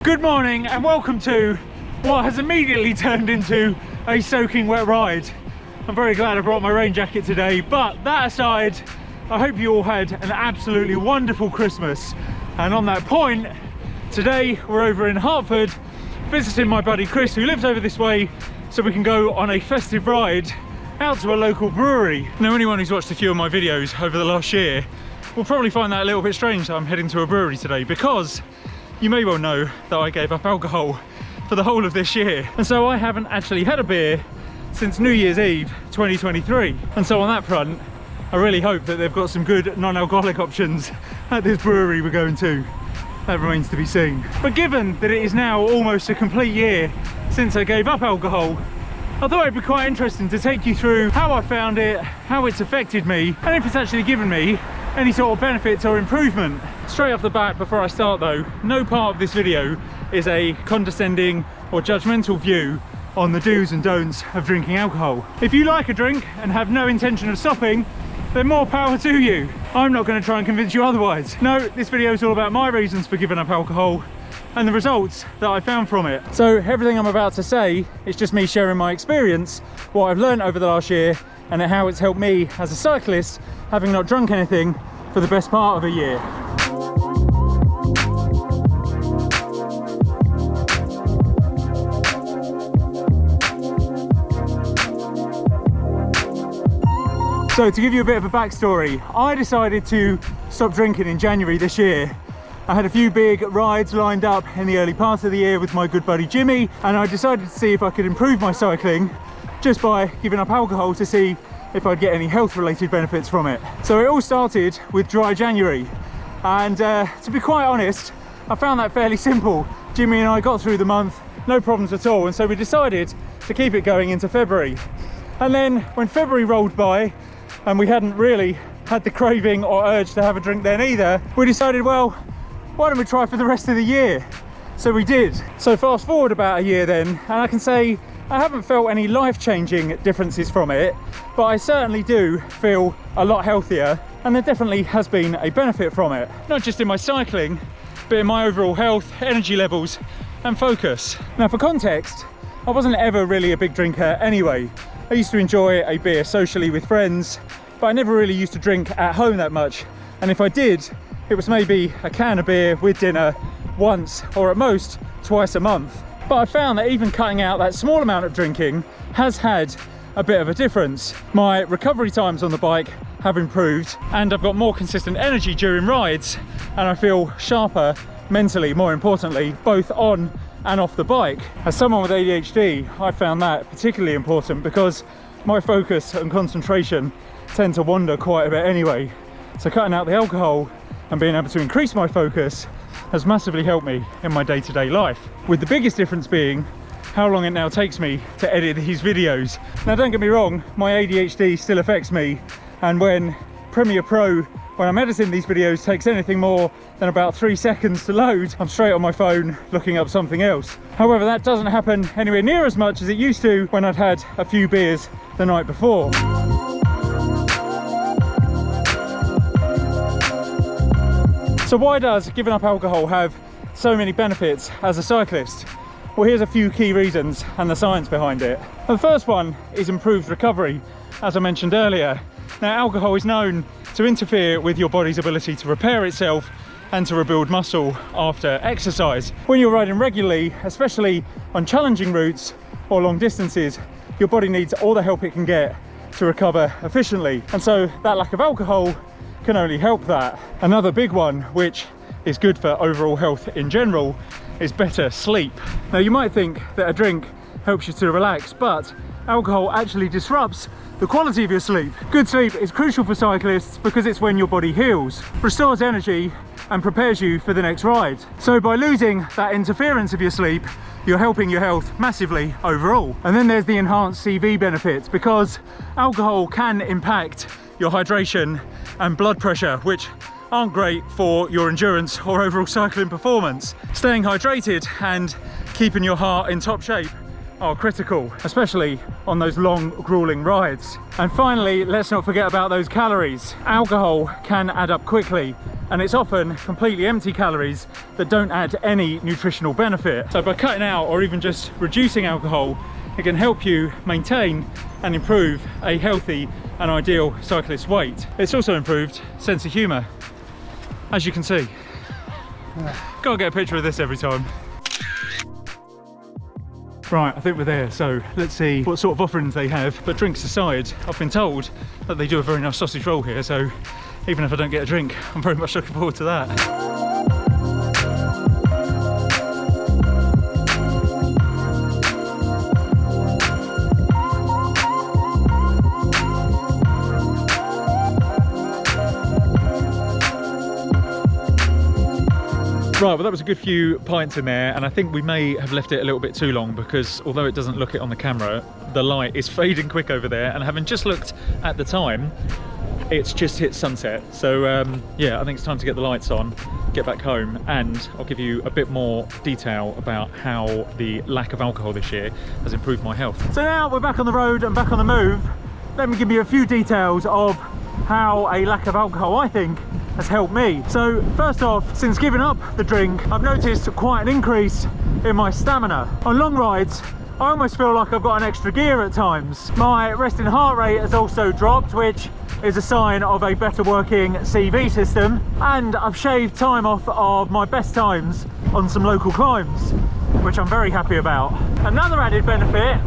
Good morning and welcome to what has immediately turned into a soaking wet ride. I'm very glad I brought my rain jacket today, but that aside, I hope you all had an absolutely wonderful Christmas. And on that point, today we're over in Hartford visiting my buddy Chris, who lives over this way, so we can go on a festive ride out to a local brewery. Now, anyone who's watched a few of my videos over the last year will probably find that a little bit strange that I'm heading to a brewery today, because you may well know that I gave up alcohol for the whole of this year. And so I haven't actually had a beer since New Year's Eve 2023. And so on that front, I really hope that they've got some good non-alcoholic options at this brewery we're going to. That remains to be seen. But given that it is now almost a complete year since I gave up alcohol, I thought it'd be quite interesting to take you through how I found it, how it's affected me, and if it's actually given me any sort of benefits or improvement. Straight off the bat, before I start though, no part of this video is a condescending or judgmental view on the do's and don'ts of drinking alcohol. If you like a drink and have no intention of stopping, then more power to you. I'm not going to try and convince you otherwise. No, this video is all about my reasons for giving up alcohol and the results that I found from it. So everything I'm about to say is just me sharing my experience, what I've learned over the last year, and how it's helped me as a cyclist, having not drunk anything for the best part of a year. So to give you a bit of a backstory, I decided to stop drinking in January this year. I had a few big rides lined up in the early part of the year with my good buddy Jimmy, and I decided to see if I could improve my cycling just by giving up alcohol to see if I'd get any health related benefits from it. So it all started with dry January, and to be quite honest, I found that fairly simple. Jimmy and I got through the month, no problems at all, and so we decided to keep it going into February. And then when February rolled by and we hadn't really had the craving or urge to have a drink then either, we decided, well, why don't we try for the rest of the year? So we did. So fast forward about a year then, and I can say I haven't felt any life-changing differences from it, but I certainly do feel a lot healthier, and there definitely has been a benefit from it. Not just in my cycling, but in my overall health, energy levels, and focus. Now, for context, I wasn't ever really a big drinker anyway. I used to enjoy a beer socially with friends, but I never really used to drink at home that much. And if I did, it was maybe a can of beer with dinner once, or at most twice a month. But I found that even cutting out that small amount of drinking has had a bit of a difference. My recovery times on the bike have improved, and I've got more consistent energy during rides, and I feel sharper mentally, more importantly, both on and off the bike. As someone with ADHD, I found that particularly important because my focus and concentration tend to wander quite a bit anyway. So cutting out the alcohol and being able to increase my focus has massively helped me in my day-to-day life, with the biggest difference being how long it now takes me to edit these videos. Now, don't get me wrong, my ADHD still affects me, and when Premiere Pro, when I'm editing these videos, takes anything more than about 3 seconds to load, I'm straight on my phone looking up something else. However, that doesn't happen anywhere near as much as it used to when I'd had a few beers the night before. So why does giving up alcohol have so many benefits as a cyclist? Well, here's a few key reasons and the science behind it. The first one is improved recovery, as I mentioned earlier. Now, alcohol is known to interfere with your body's ability to repair itself and to rebuild muscle after exercise. When you're riding regularly, especially on challenging routes or long distances, your body needs all the help it can get to recover efficiently. And so that lack of alcohol can only help that. Another big one, which is good for overall health in general, is better sleep. Now, you might think that a drink helps you to relax, but alcohol actually disrupts the quality of your sleep. Good sleep is crucial for cyclists because it's when your body heals, restores energy, and prepares you for the next ride. So by losing that interference of your sleep, you're helping your health massively overall. And then there's the enhanced CV benefits, because alcohol can impact your hydration and blood pressure, which aren't great for your endurance or overall cycling performance. Staying hydrated and keeping your heart in top shape are critical, especially on those long, grueling rides. And finally, let's not forget about those calories. Alcohol can add up quickly, and it's often completely empty calories that don't add any nutritional benefit. So by cutting out or even just reducing alcohol, it can help you maintain and improve a healthy and ideal cyclist weight. It's also improved sense of humour, as you can see. Gotta get a picture of this every time. Right, I think we're there, so let's see what sort of offerings they have. But drinks aside, I've been told that they do a very nice sausage roll here, so even if I don't get a drink, I'm very much looking forward to that. Right, well that was a good few pints in there, and I think we may have left it a little bit too long because although it doesn't look it on the camera, the light is fading quick over there, and having just looked at the time, it's just hit sunset. So yeah, I think it's time to get the lights on, get back home, and I'll give you a bit more detail about how the lack of alcohol this year has improved my health. So now we're back on the road and back on the move. Let me give you a few details of how a lack of alcohol, I think, has helped me. So first off, since giving up the drink, I've noticed quite an increase in my stamina. On long rides, I almost feel like I've got an extra gear at times. My resting heart rate has also dropped, which is a sign of a better working CV system, and I've shaved time off of my best times on some local climbs, which I'm very happy about. Another added benefit,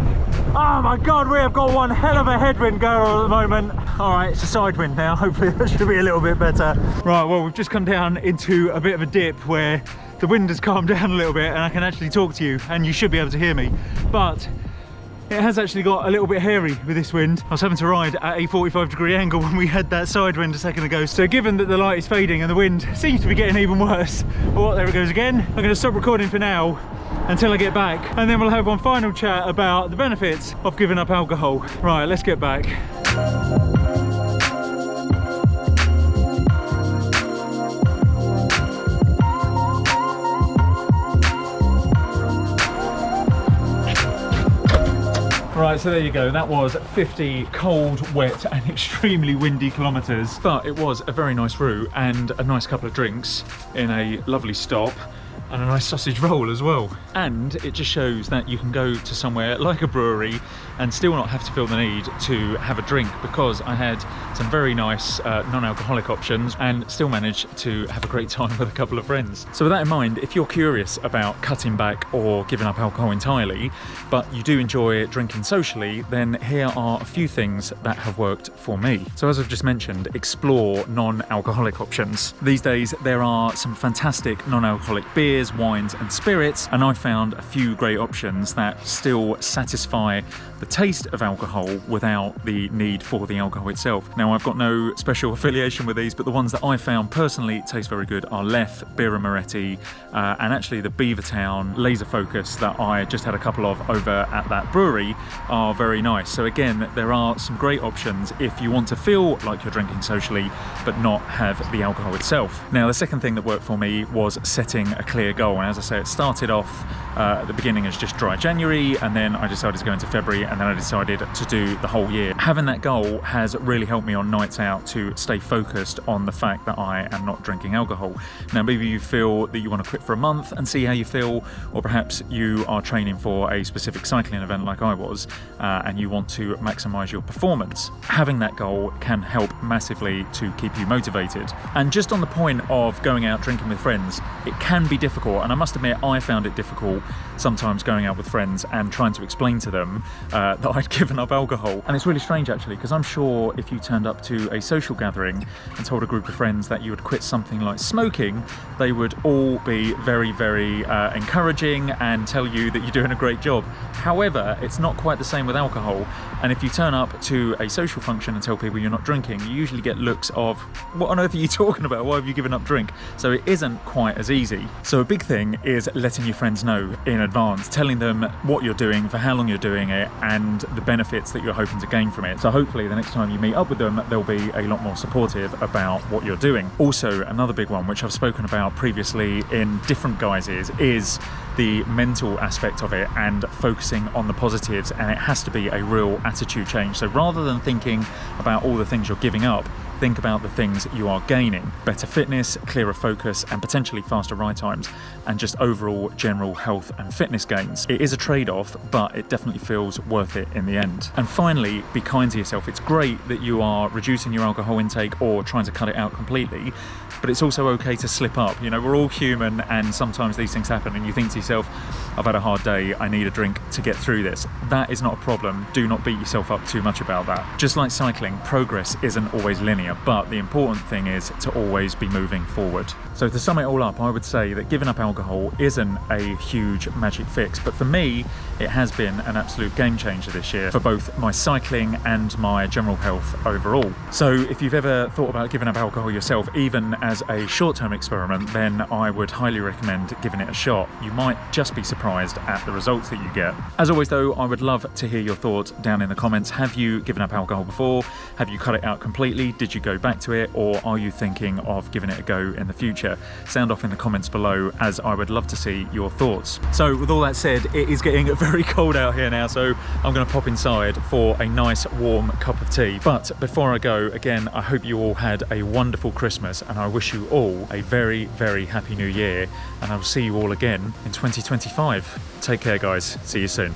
oh my god, we have got one hell of a headwind going on at the moment. All right, it's a side wind now, hopefully that should be a little bit better. Right, well we've just come down into a bit of a dip where the wind has calmed down a little bit and I can actually talk to you and you should be able to hear me, but it has actually got a little bit hairy with this wind. I was having to ride at a 45-degree angle when we had that side wind a second ago. So given that the light is fading and the wind seems to be getting even worse, well, there it goes again. I'm going to stop recording for now until I get back, and then we'll have one final chat about the benefits of giving up alcohol. Right, let's get back. Right, so there you go. That was 50 cold, wet and extremely windy kilometres. But it was a very nice route and a nice couple of drinks in a lovely stop. And a nice sausage roll as well. And it just shows that you can go to somewhere like a brewery and still not have to feel the need to have a drink, because I had some very nice non-alcoholic options and still managed to have a great time with a couple of friends. So with that in mind, if you're curious about cutting back or giving up alcohol entirely, but you do enjoy drinking socially, then here are a few things that have worked for me. So as I've just mentioned, explore non-alcoholic options. These days there are some fantastic non-alcoholic beers, wines and spirits, and I found a few great options that still satisfy the taste of alcohol without the need for the alcohol itself. Now, I've got no special affiliation with these, but the ones that I found personally taste very good are Lef, Birra Moretti, and actually the Beavertown Laser Focus that I just had a couple of over at that brewery are very nice. So again, there are some great options if you want to feel like you're drinking socially but not have the alcohol itself. Now, the second thing that worked for me was setting a clear goal, and as I say, it started off at the beginning as just dry January, and then I decided to go into February, and then I decided to do the whole year. Having that goal has really helped me on nights out to stay focused on the fact that I am not drinking alcohol. Now, maybe you feel that you want to quit for a month and see how you feel, or perhaps you are training for a specific cycling event like I was, and you want to maximize your performance. Having that goal can help massively to keep you motivated. And just on the point of going out drinking with friends, it can be difficult, and I must admit I found it difficult sometimes going out with friends and trying to explain to them that I'd given up alcohol. And it's really strange actually, because I'm sure if you turned up to a social gathering and told a group of friends that you would quit something like smoking, they would all be very, very encouraging and tell you that you're doing a great job. However, it's not quite the same with alcohol, and if you turn up to a social function and tell people you're not drinking, you usually get looks of, what on earth are you talking about? Why have you given up drink? So it isn't quite as easy. So a big thing is letting your friends know in advance, telling them what you're doing, for how long you're doing it, and the benefits that you're hoping to gain from it. So hopefully the next time you meet up with them, they'll be a lot more supportive about what you're doing. Also, another big one, which I've spoken about previously in different guises, is the mental aspect of it and focusing on the positives, and it has to be a real attitude change. So rather than thinking about all the things you're giving up, think about the things you are gaining: better fitness, clearer focus, and potentially faster ride times, and just overall general health and fitness gains. It is a trade-off, but it definitely feels worth it in the end. And finally, be kind to yourself. It's great that you are reducing your alcohol intake or trying to cut it out completely, but it's also okay to slip up. You know, we're all human, and sometimes these things happen, and you think to yourself, I've had a hard day, I need a drink to get through this. That is not a problem. Do not beat yourself up too much about that. Just like cycling, progress isn't always linear, but the important thing is to always be moving forward. So to sum it all up, I would say that giving up alcohol isn't a huge magic fix, but for me, it has been an absolute game changer this year for both my cycling and my general health overall. So if you've ever thought about giving up alcohol yourself, even as a short-term experiment, then I would highly recommend giving it a shot. You might just be surprised at the results that you get. As always though, I would love to hear your thoughts down in the comments. Have you given up alcohol before? Have you cut it out completely? Did you go back to it, or are you thinking of giving it a go in the future? Sound off in the comments below, as I would love to see your thoughts. So with all that said, it is getting very cold out here now, so I'm going to pop inside for a nice warm cup of tea. But before I go, again, I hope you all had a wonderful Christmas, and I wish you all a very, very happy new year, and I will see you all again in 2025. Take care guys, see you soon.